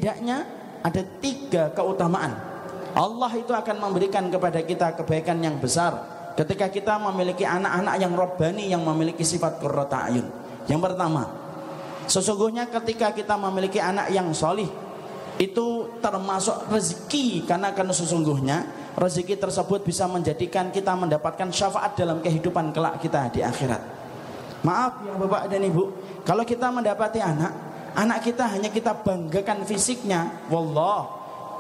Setidaknya ada 3 keutamaan. Allah itu akan memberikan kepada kita kebaikan yang besar ketika kita memiliki anak-anak yang robbani, yang memiliki sifat qurrata ayun. Yang pertama, sesungguhnya ketika kita memiliki anak yang solih, itu termasuk rezeki, karena sesungguhnya rezeki tersebut bisa menjadikan kita mendapatkan syafaat dalam kehidupan kelak kita di akhirat. Maaf ya Bapak dan Ibu, kalau kita mendapati anak kita hanya kita banggakan fisiknya, wallah,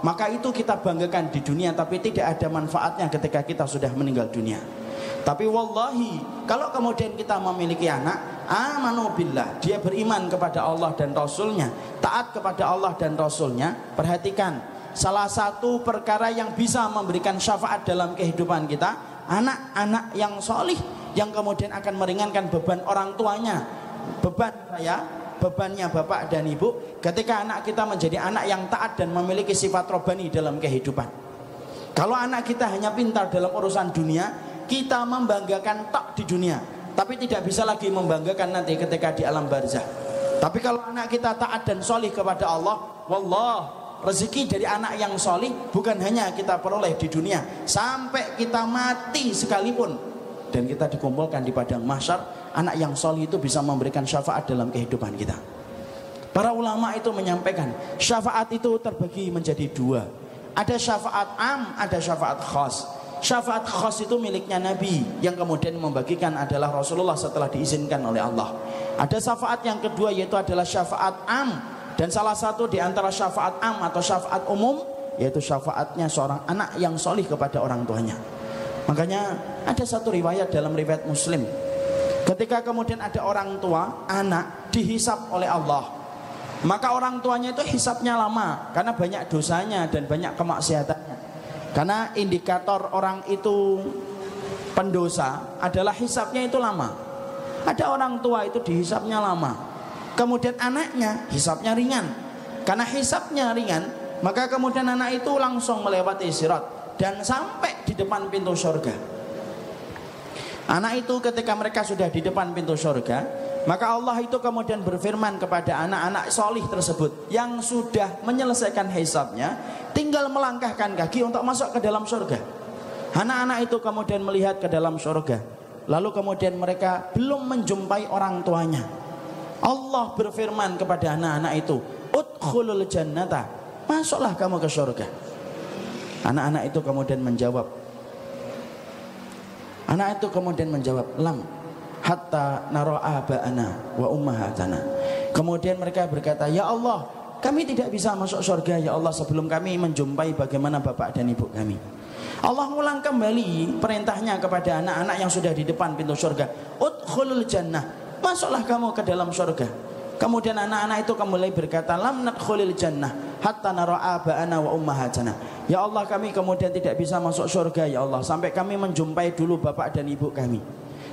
maka itu kita banggakan di dunia, tapi tidak ada manfaatnya ketika kita sudah meninggal dunia. Tapi wallahi, kalau kemudian kita memiliki anak, amanu billah, dia beriman kepada Allah dan Rasulnya, taat kepada Allah dan Rasulnya. Perhatikan, salah satu perkara yang bisa memberikan syafaat dalam kehidupan kita, anak-anak yang solih, yang kemudian akan meringankan beban orang tuanya, beban saya, bebannya bapak dan ibu, ketika anak kita menjadi anak yang taat dan memiliki sifat robbani dalam kehidupan. Kalau anak kita hanya pintar dalam urusan dunia, kita membanggakan tok di dunia, tapi tidak bisa lagi membanggakan nanti ketika di alam barzah. Tapi kalau anak kita taat dan solih kepada Allah, wallah, rezeki dari anak yang solih bukan hanya kita peroleh di dunia, sampai kita mati sekalipun dan kita dikumpulkan di padang mahsyar, anak yang solih itu bisa memberikan syafaat dalam kehidupan kita. Para ulama itu menyampaikan, syafaat itu terbagi menjadi 2. Ada syafaat am, ada syafaat khas. Syafaat khas itu miliknya Nabi, yang kemudian membagikan adalah Rasulullah setelah diizinkan oleh Allah. Ada syafaat yang kedua, yaitu adalah syafaat am. Dan salah satu di antara syafaat am atau syafaat umum, yaitu syafaatnya seorang anak yang solih kepada orang tuanya. Makanya ada satu riwayat dalam riwayat Muslim, ketika kemudian ada orang tua, anak dihisap oleh Allah, maka orang tuanya itu hisapnya lama karena banyak dosanya dan banyak kemaksiatannya. Karena indikator orang itu pendosa adalah hisapnya itu lama. Ada orang tua itu dihisapnya lama, kemudian anaknya hisapnya ringan. Karena hisapnya ringan, maka kemudian anak itu langsung melewati sirat dan sampai di depan pintu surga. Anak itu ketika mereka sudah di depan pintu surga, maka Allah itu kemudian berfirman kepada anak-anak solih tersebut yang sudah menyelesaikan hisabnya, tinggal melangkahkan kaki untuk masuk ke dalam surga. Anak-anak itu kemudian melihat ke dalam surga, lalu kemudian mereka belum menjumpai orang tuanya. Allah berfirman kepada anak-anak itu, udkhulul jannata, masuklah kamu ke surga. Anak-anak itu kemudian menjawab, lam hatta nara aba'ana wa ummahatana. Kemudian mereka berkata, ya Allah, kami tidak bisa masuk surga ya Allah sebelum kami menjumpai bagaimana bapak dan ibu kami. Allah mengulang kembali perintahnya kepada anak-anak yang sudah di depan pintu surga, udkhulul jannah, masuklah kamu ke dalam surga. Kemudian anak-anak itu kembali berkata, lam nadkhulil jannah hatta nara aba'ana wa ummahatana. Ya Allah, kami kemudian tidak bisa masuk surga ya Allah sampai kami menjumpai dulu bapak dan ibu kami.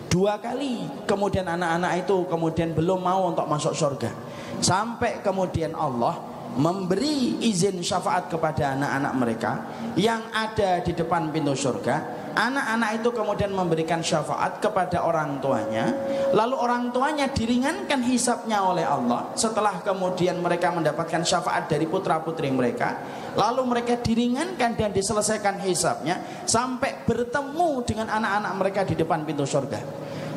2 kali kemudian anak-anak itu kemudian belum mau untuk masuk surga, sampai kemudian Allah memberi izin syafaat kepada anak-anak mereka yang ada di depan pintu surga. Anak-anak itu kemudian memberikan syafaat kepada orang tuanya, lalu orang tuanya diringankan hisapnya oleh Allah setelah kemudian mereka mendapatkan syafaat dari putra-putri mereka. Lalu mereka diringankan dan diselesaikan hisapnya sampai bertemu dengan anak-anak mereka di depan pintu surga.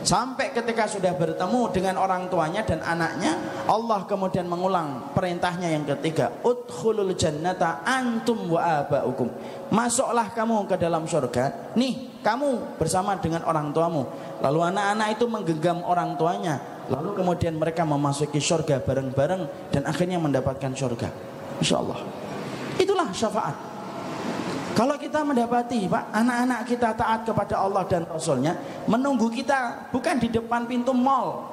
Sampai ketika sudah bertemu dengan orang tuanya dan anaknya, Allah kemudian mengulang perintahnya yang ketiga, udkhulul jannata antum wa aba'ukum, masuklah kamu ke dalam surga, nih kamu bersama dengan orang tuamu. Lalu anak-anak itu menggenggam orang tuanya, lalu kemudian mereka memasuki surga bareng-bareng dan akhirnya mendapatkan surga. Insya Allah. Itulah syafaat. Kalau kita mendapati Pak, anak-anak kita taat kepada Allah dan Rasulnya, menunggu kita bukan di depan pintu mall,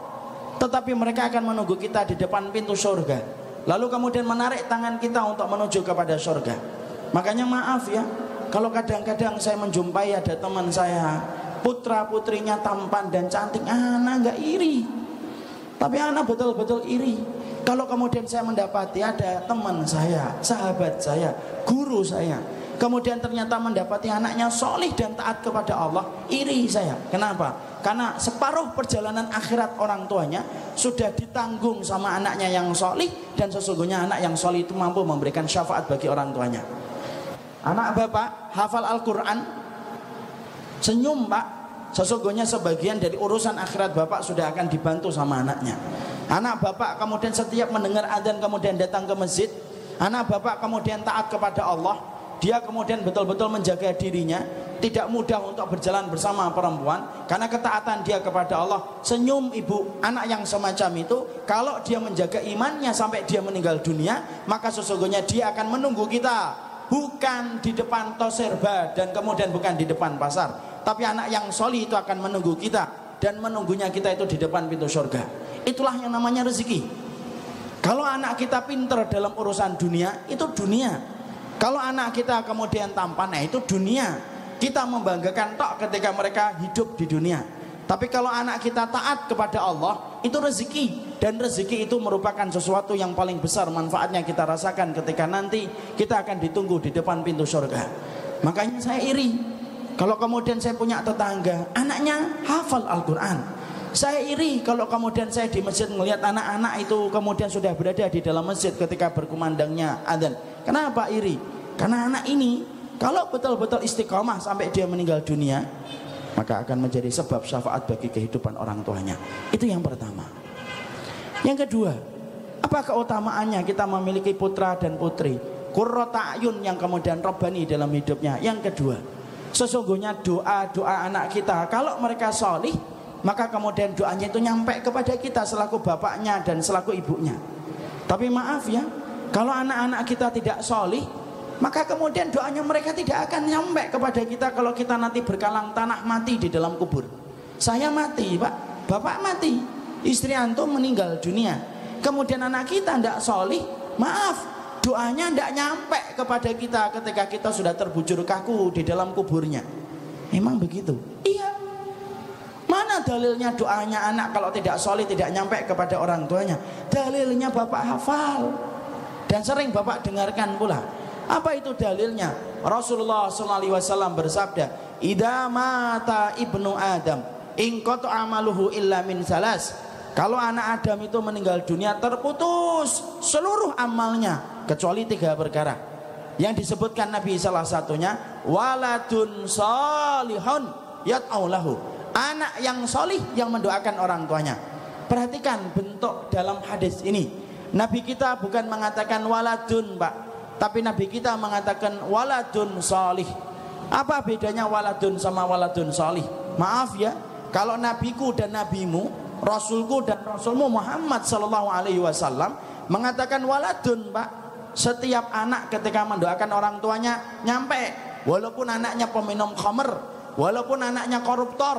tetapi mereka akan menunggu kita di depan pintu surga, lalu kemudian menarik tangan kita untuk menuju kepada surga. Makanya maaf ya, kalau kadang-kadang saya menjumpai ada teman saya, putra putrinya tampan dan cantik, anak nggak iri, tapi anak betul-betul iri. Kalau kemudian saya mendapati ada teman saya, sahabat saya, guru saya, kemudian ternyata mendapati anaknya solih dan taat kepada Allah, iri saya. Kenapa? Karena separuh perjalanan akhirat orang tuanya sudah ditanggung sama anaknya yang solih, dan sesungguhnya anak yang solih itu mampu memberikan syafaat bagi orang tuanya. Anak bapak hafal Al-Quran, senyum pak, sesungguhnya sebagian dari urusan akhirat bapak sudah akan dibantu sama anaknya. Anak bapak kemudian setiap mendengar adzan kemudian datang ke masjid, anak bapak kemudian taat kepada Allah, dia kemudian betul-betul menjaga dirinya, tidak mudah untuk berjalan bersama perempuan karena ketaatan dia kepada Allah. Senyum ibu, anak yang semacam itu kalau dia menjaga imannya sampai dia meninggal dunia, maka sesungguhnya dia akan menunggu kita, bukan di depan toserba dan kemudian bukan di depan pasar, tapi anak yang solih itu akan menunggu kita, dan menunggunya kita itu di depan pintu surga. Itulah yang namanya rezeki. Kalau anak kita pintar dalam urusan dunia, itu dunia. Kalau anak kita kemudian tampan, nah itu dunia. Kita membanggakan tok ketika mereka hidup di dunia. Tapi kalau anak kita taat kepada Allah, itu rezeki. Dan rezeki itu merupakan sesuatu yang paling besar manfaatnya kita rasakan ketika nanti kita akan ditunggu di depan pintu surga. Makanya saya iri kalau kemudian saya punya tetangga anaknya hafal Al-Quran. Saya iri kalau kemudian saya di masjid melihat anak-anak itu kemudian sudah berada di dalam masjid ketika berkumandangnya adzan. Kenapa iri? Karena anak ini kalau betul-betul istiqomah sampai dia meninggal dunia, maka akan menjadi sebab syafaat bagi kehidupan orang tuanya. Itu yang pertama. Yang kedua, apa keutamaannya kita memiliki putra dan putri qurrata a'yun yang kemudian robbani dalam hidupnya? Yang kedua, sesungguhnya doa-doa anak kita kalau mereka solih, maka kemudian doanya itu nyampe kepada kita selaku bapaknya dan selaku ibunya. Tapi maaf ya, kalau anak-anak kita tidak solih, maka kemudian doanya mereka tidak akan nyampe kepada kita kalau kita nanti berkalang tanah mati di dalam kubur. Saya mati pak, bapak mati, istri antum meninggal dunia, kemudian anak kita tidak solih, maaf, doanya tidak nyampe kepada kita ketika kita sudah terbujur kaku di dalam kuburnya. Memang begitu? Iya. Mana dalilnya doanya anak kalau tidak solih tidak nyampe kepada orang tuanya? Dalilnya bapak hafal dan sering bapak dengarkan pula. Apa itu dalilnya? Rasulullah SAW bersabda, "Idza mata ibnu Adam, in qata amaluhu illa min salas." Kalau anak Adam itu meninggal dunia, terputus seluruh amalnya kecuali 3 perkara. Yang disebutkan Nabi salah satunya, waladun salihun yad'u lahu. Anak yang solih yang mendoakan orang tuanya. Perhatikan bentuk dalam hadis ini. Nabi kita bukan mengatakan waladun, Pak, tapi Nabi kita mengatakan waladun salih. Apa bedanya waladun sama waladun salih? Maaf ya, kalau nabiku dan nabimu, rasulku dan rasulmu Muhammad sallallahu alaihi wasallam mengatakan waladun, Pak, setiap anak ketika mendoakan orang tuanya nyampe, walaupun anaknya peminum khamr, walaupun anaknya koruptor,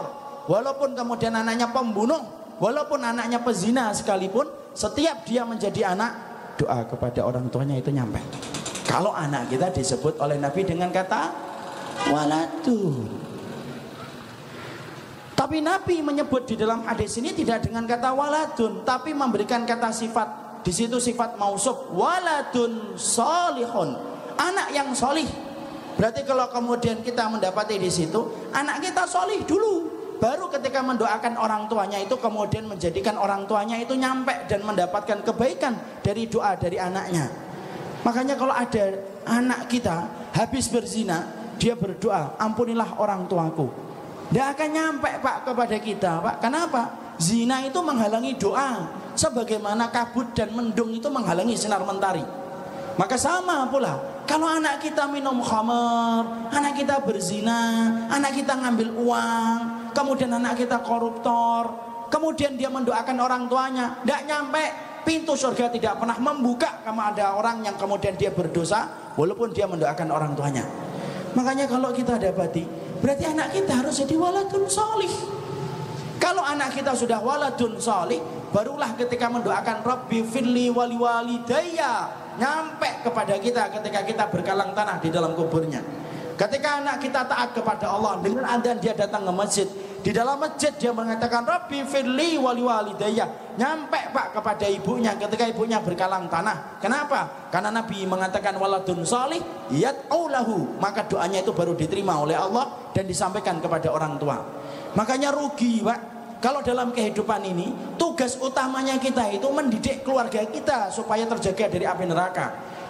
walaupun kemudian anaknya pembunuh, walaupun anaknya pezina sekalipun, setiap dia menjadi anak, doa kepada orang tuanya itu nyampe. Kalau anak kita disebut oleh Nabi dengan kata waladun. Tapi Nabi menyebut di dalam hadis ini tidak dengan kata waladun, tapi memberikan kata sifat. Di situ sifat mausuf, waladun solihun, anak yang solih. Berarti kalau kemudian kita mendapati di situ anak kita solih dulu, baru ketika mendoakan orang tuanya itu kemudian menjadikan orang tuanya itu nyampe dan mendapatkan kebaikan dari doa dari anaknya. Makanya kalau ada anak kita habis berzina, dia berdoa, ampunilah orang tuaku, tidak akan nyampe Pak kepada kita, Pak. Kenapa? Zina itu menghalangi doa, sebagaimana kabut dan mendung itu menghalangi sinar mentari. Maka sama pula, kalau anak kita minum khamar, anak kita berzina, anak kita ngambil uang, kemudian anak kita koruptor, kemudian dia mendoakan orang tuanya, tidak nyampe, pintu surga tidak pernah membuka kepada orang yang kemudian dia berdosa, walaupun dia mendoakan orang tuanya. Makanya kalau kita dapati, berarti anak kita harus jadi waladun solih. Kalau anak kita sudah waladun solih, barulah ketika mendoakan Rabbi firli wali walidayya nyampe kepada kita ketika kita berkalang tanah di dalam kuburnya. Ketika anak kita taat kepada Allah, dengan adzan dia datang ke masjid, di dalam masjid dia mengatakan Rabbi firli wali walidayya, nyampe Pak kepada ibunya ketika ibunya berkalang tanah. Kenapa? Karena Nabi mengatakan waladun solih yad'u lahu, maka doanya itu baru diterima oleh Allah dan disampaikan kepada orang tua. Makanya rugi Pak. Kalau dalam kehidupan ini, tugas utamanya kita itu mendidik keluarga kita supaya terjaga dari api neraka.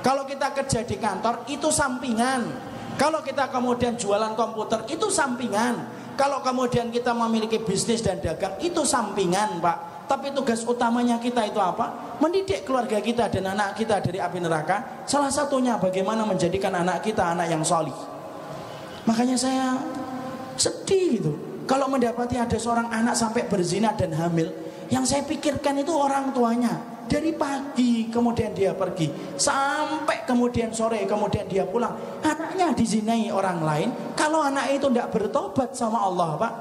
Kalau kita kerja di kantor, itu sampingan. Kalau kita kemudian jualan komputer, itu sampingan. Kalau kemudian kita memiliki bisnis dan dagang, itu sampingan Pak. Tapi tugas utamanya kita itu apa? Mendidik keluarga kita dan anak kita dari api neraka. Salah satunya bagaimana menjadikan anak kita anak yang solih. Makanya saya sedih gitu kalau mendapati ada seorang anak sampai berzina dan hamil. Yang saya pikirkan itu orang tuanya. Dari pagi kemudian dia pergi sampai kemudian sore kemudian dia pulang, anaknya dizinai orang lain. Kalau anak itu tidak bertobat sama Allah Pak,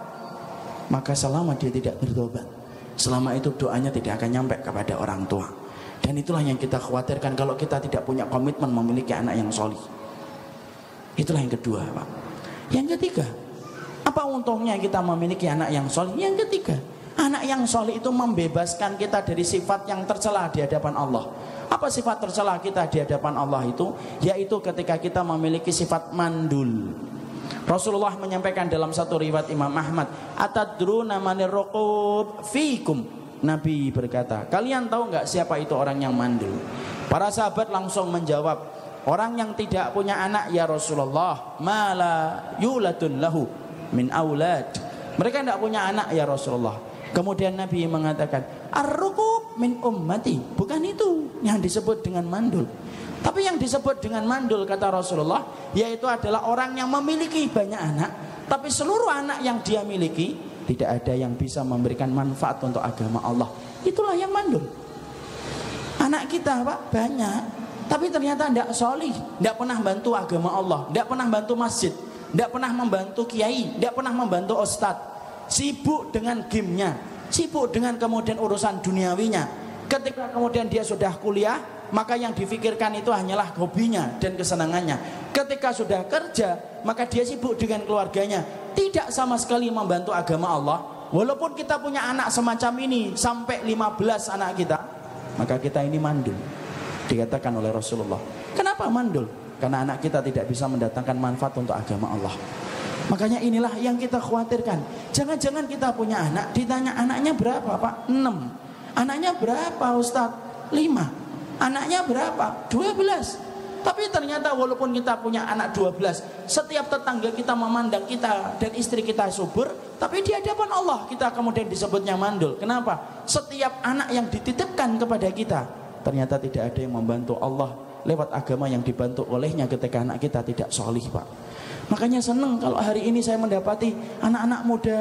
maka selama dia tidak bertobat, selama itu doanya tidak akan nyampe kepada orang tua. Dan itulah yang kita khawatirkan kalau kita tidak punya komitmen memiliki anak yang solih. Itulah yang kedua Pak. Yang ketiga, apa untungnya kita memiliki anak yang solih? Yang ketiga, anak yang solih itu membebaskan kita dari sifat yang tercela di hadapan Allah. Apa sifat tercela kita di hadapan Allah itu? Yaitu ketika kita memiliki sifat mandul. Rasulullah menyampaikan dalam satu riwayat Imam Ahmad, atadruna manir ruqub fikum. Nabi berkata, kalian tahu nggak siapa itu orang yang mandul? Para sahabat langsung menjawab, orang yang tidak punya anak ya Rasulullah, mala yulatun lahu min aulad. Mereka tidak punya anak ya Rasulullah. Kemudian Nabi mengatakan, ar-ruqub min ummati. Bukan itu yang disebut dengan mandul. Tapi yang disebut dengan mandul kata Rasulullah, yaitu adalah orang yang memiliki banyak anak, tapi seluruh anak yang dia miliki tidak ada yang bisa memberikan manfaat untuk agama Allah. Itulah yang mandul. Anak kita Pak banyak, tapi ternyata tidak solih, tidak pernah bantu agama Allah, tidak pernah bantu masjid, tidak pernah membantu kiai, tidak pernah membantu ustadz. Sibuk dengan gamenya, sibuk dengan kemudian urusan duniawinya. Ketika kemudian dia sudah kuliah, maka yang difikirkan itu hanyalah hobinya dan kesenangannya. Ketika sudah kerja, maka dia sibuk dengan keluarganya, tidak sama sekali membantu agama Allah. Walaupun kita punya anak semacam ini sampai 15 anak kita, maka kita ini mandul, dikatakan oleh Rasulullah. Kenapa mandul? Karena anak kita tidak bisa mendatangkan manfaat untuk agama Allah. Makanya inilah yang kita khawatirkan. Jangan-jangan kita punya anak, ditanya anaknya berapa Pak? 6. Anaknya berapa Ustaz? 5. Anaknya berapa? 12. Tapi ternyata walaupun kita punya anak 12, setiap tetangga kita memandang kita dan istri kita subur, tapi di hadapan Allah kita kemudian disebutnya mandul. Kenapa? Setiap anak yang dititipkan kepada kita, ternyata tidak ada yang membantu Allah lewat agama yang dibantu olehnya ketika anak kita tidak solih Pak. Makanya senang kalau hari ini saya mendapati anak-anak muda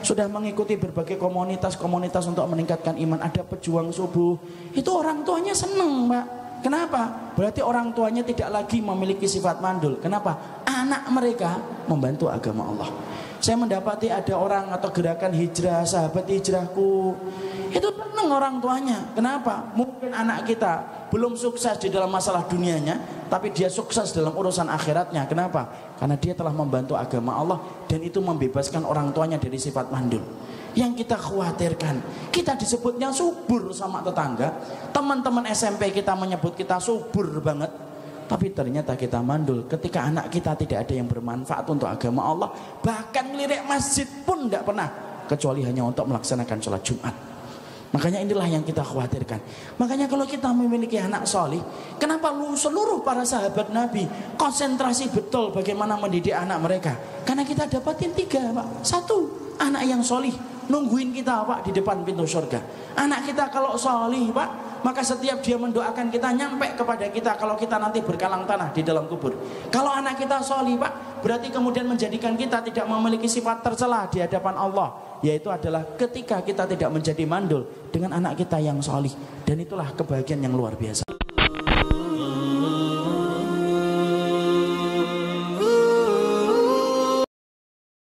sudah mengikuti berbagai komunitas-komunitas untuk meningkatkan iman. Ada pejuang subuh, itu orang tuanya senang Pak. Kenapa? Berarti orang tuanya tidak lagi memiliki sifat mandul. Kenapa? Anak mereka membantu agama Allah. Saya mendapati ada orang atau gerakan hijrah, sahabat hijrahku, itu senang orang tuanya. Kenapa? Mungkin anak kita belum sukses di dalam masalah dunianya, tapi dia sukses dalam urusan akhiratnya. Kenapa? Karena dia telah membantu agama Allah, dan itu membebaskan orang tuanya dari sifat mandul. Yang kita khawatirkan, kita disebutnya subur sama tetangga, teman-teman SMP kita menyebut kita subur banget, tapi ternyata kita mandul ketika anak kita tidak ada yang bermanfaat untuk agama Allah. Bahkan ngelirik masjid pun tidak pernah, kecuali hanya untuk melaksanakan sholat Jumat. Makanya inilah yang kita khawatirkan. Makanya kalau kita memiliki anak solih, kenapa seluruh para sahabat Nabi konsentrasi betul bagaimana mendidik anak mereka? Karena kita dapatin 3 Pak. 1, anak yang solih nungguin kita Pak di depan pintu surga. Anak kita kalau solih Pak, maka setiap dia mendoakan kita nyampe kepada kita kalau kita nanti berkalang tanah di dalam kubur. Kalau anak kita solih Pak, berarti kemudian menjadikan kita tidak memiliki sifat tercela di hadapan Allah, yaitu adalah ketika kita tidak menjadi mandul dengan anak kita yang solih. Dan itulah kebahagiaan yang luar biasa.